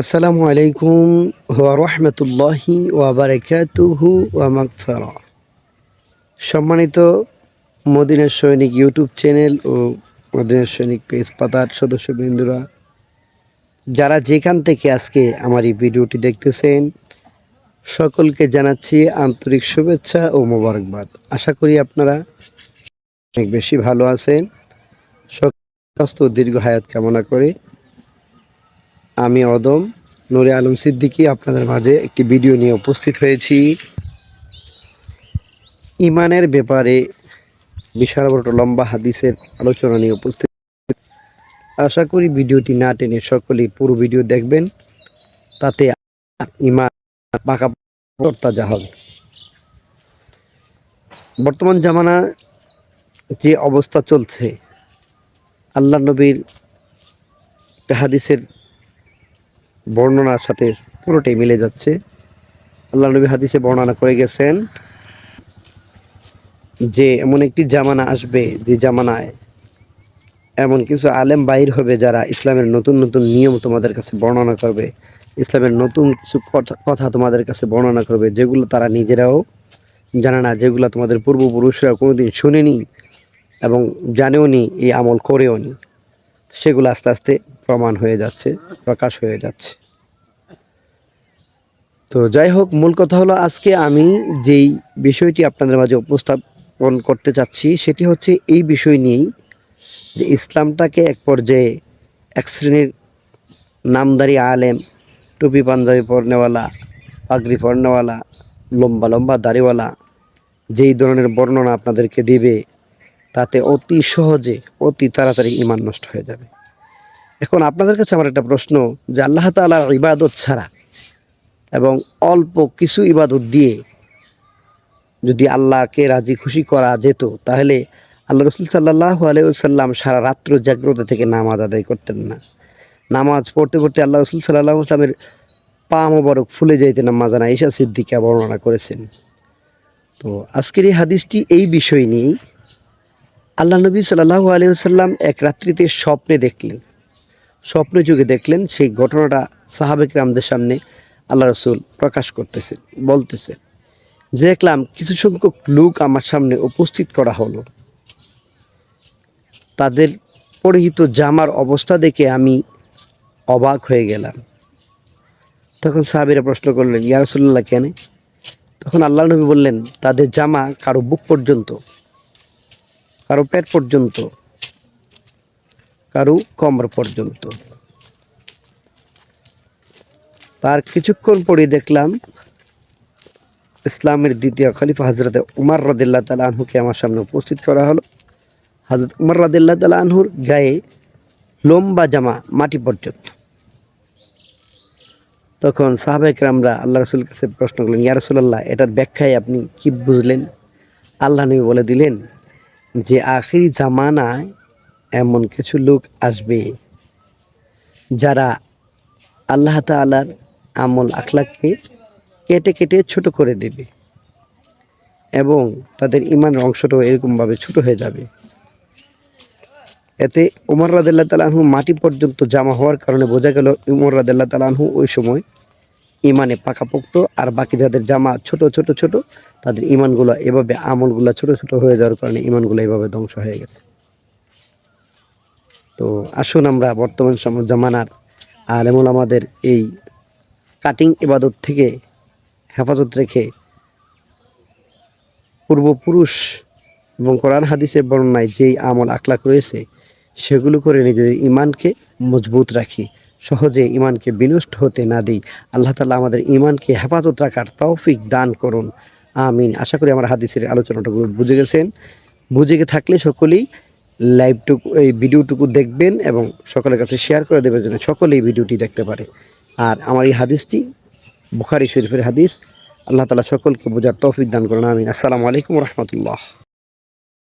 আসসালামু আলাইকুম ওয়া রাহমাতুল্লাহি ওয়া বারাকাতুহু ওয়া মাগফিরা। সম্মানিত মদিনা সৈনিক ইউটিউব চ্যানেল ও মদিনা সৈনিক পেজ পাতার সদস্যবৃন্দরা, যারা যেখান থেকে আজকে আমার এই ভিডিওটি দেখতেছেন, সকলকে জানাচ্ছি আন্তরিক শুভেচ্ছা ও মোবারকবাদ। আশা করি আপনারা অনেক বেশি ভালো আছেন। স্বাস্থ্য ও দীর্ঘ হায়াত কামনা করে আমি অদম নূরে আলম সিদ্দিকী আপনাদের মাঝে একটি ভিডিও নিয়ে উপস্থিত হয়েছি। ইমানের ব্যাপারে বিশাল বড় লম্বা হাদিসের আলোচনা নিয়ে উপস্থিত। আশা করি ভিডিওটি না টেনে সকলেই পুরো ভিডিও দেখবেন, তাতে ইমান পাকা তাজা হবে। বর্তমান জামানা যে অবস্থা চলছে, আল্লাহ নবীর হাদিসের বর্ণনার সাথে পুরোটাই মিলে যাচ্ছে। আল্লাহ নবী হাদিসে বর্ণনা করে গেছেন যে এমন একটি জামানা আসবে, যে জামানায় এমন কিছু আলেম বাইর হবে যারা ইসলামের নতুন নতুন নিয়ম তোমাদের কাছে বর্ণনা করবে, ইসলামের নতুন কিছু কথা তোমাদের কাছে বর্ণনা করবে, যেগুলো তারা নিজেরাও জানে না, যেগুলো তোমাদের পূর্বপুরুষরা কোনোদিন শুনেনি এবং জানেও নি, এই আমল করেও নি। সেগুলো আস্তে আস্তে প্রমাণ হয়ে যাচ্ছে, প্রকাশ হয়ে যাচ্ছে। তো যাই হোক, মূল কথা হলো আজকে আমি যেই বিষয়টি আপনাদের মাঝে উপস্থাপন করতে চাচ্ছি সেটি হচ্ছে এই বিষয় নিয়েই যে ইসলামটাকে এক পর্যায়ে এক শ্রেণীর নামদারি আলেম, টুপি পাঞ্জাবি পরনেওয়ালা, পাগড়ি পরনেওয়ালা, লম্বা লম্বা দাড়িওয়ালা যেই ধরনের বর্ণনা আপনাদেরকে দিবে, তাতে অতি সহজে অতি তাড়াতাড়ি ঈমান নষ্ট হয়ে যাবে। এখন আপনাদের কাছে আমার একটা প্রশ্ন, যে আল্লাহ তাআলার ইবাদত ছাড়া এবং অল্প কিছু ইবাদত দিয়ে যদি আল্লাহকে রাজি খুশি করা যেত, তাহলে আল্লাহ রাসূল সাল্লাল্লাহু আলাইহি ওয়াসাল্লাম সারা রাত্র জাগ্রত থেকে নামাজ আদায় করতেন না। নামাজ পড়তে পড়তে আল্লাহ রাসূল সাল্লাল্লাহু আলাইহি ওয়াসাল্লামের পা মোবারক ফুলে যাইতে, নামাজানা আয়েশা সিদ্দিকা বর্ণনা করেছেন। তো আজকের এই হাদিসটি এই বিষয় নিয়েই। আল্লাহ নবী সাল্লাল্লাহু আলাইহি ওয়াসাল্লাম এক রাত্রিতে স্বপ্নে দেখলেন, স্বপ্নে যুগে দেখলেন। সেই ঘটনাটা সাহাবে কিরামদের সামনে আল্লাহ রাসূল প্রকাশ করতেছেন, বলতেছেন, দেখলাম কিছু সংখ্যক লোক আমার সামনে উপস্থিত করা হলো। তাদের পরিহিত জামার অবস্থা দেখে আমি অবাক হয়ে গেলাম। তখন সাহাবীরা প্রশ্ন করলেন, ইয়া রাসূলুল্লাহ, কেন? তখন আল্লাহ নবী বললেন, তাদের জামা কারো বুক পর্যন্ত, কারো পেট পর্যন্ত, কারো কোমর পর্যন্ত। তার কিছুক্ষণ পরে দেখলাম ইসলামের দ্বিতীয় খলিফা হযরত উমর রাদিয়াল্লাহু তাআলা আনহুকে আমার সামনে উপস্থিত করা হলো। হযরত উমর রাদিয়াল্লাহু তাআলা আনহুর গায়ে লম্বা জামা মাটি পর্যন্ত। তখন সাহাবায়ে কেরামরা আল্লাহ রাসূলের কাছে প্রশ্ন করলেন, ইয়া রাসূলুল্লাহ, এটার ব্যাখ্যায় আপনি কি বুঝলেন? আল্লাহ নবী বলে দিলেন যে আখিরি জামানায় এমন কিছু লোক আসবে যারা আল্লাহ তাআলার আমল আখলাককে কেটে কেটে ছোট করে দেবে এবং তাদের ঈমানের অংশটাও এরকমভাবে ছোট হয়ে যাবে। এতে উমর রাদিয়াল্লাহু তাআলা আনহু মাটি পর্যন্ত জামা হওয়ার কারণে বোঝা গেল উমর রাদিয়াল্লাহু তাআলা আনহু ওই সময় ঈমানে পাকাপোক্ত। আর বাকি যাদের জামা ছোট ছোট ছোট, তাদের ঈমানগুলো এভাবে, আমলগুলো ছোট ছোট হয়ে যাওয়ার কারণে ঈমানগুলো এভাবে ধ্বংস হয়ে গেছে। তো আসুন আমরা বর্তমান জামানার আলেম ওলামাদের এই কাটিং ইবাদত থেকে হেফাজত রেখে পূর্বপুরুষ এবং কোরআন হাদিসের বর্ণনায় যেই আমল আখলাক রয়েছে সেগুলো করে নিজেদের ঈমানকে মজবুত রাখি, সহজে ঈমানকে বিনষ্ট হতে না দিই। আল্লাহ তাআলা আমাদের ঈমানকে হেফাজত রাখার তৌফিক দান করুন, আমিন। আশা করি আমার হাদিসের আলোচনাটুকু বুঝে গেছেন। বুঝে থাকলে সকলেই লাইভটুকু, এই ভিডিওটুকু দেখবেন এবং সকলের কাছে শেয়ার করে দেবেন যেন সকলেই ভিডিওটি দেখতে পারে। আর আমার এই হাদিসটি বুখারী শরীফের হাদিস। আল্লাহ তাআলা সকলকে বোঝার তৌফিক দান করুন, আমিন। আসসালামু আলাইকুম ওয়া রাহমাতুল্লাহ।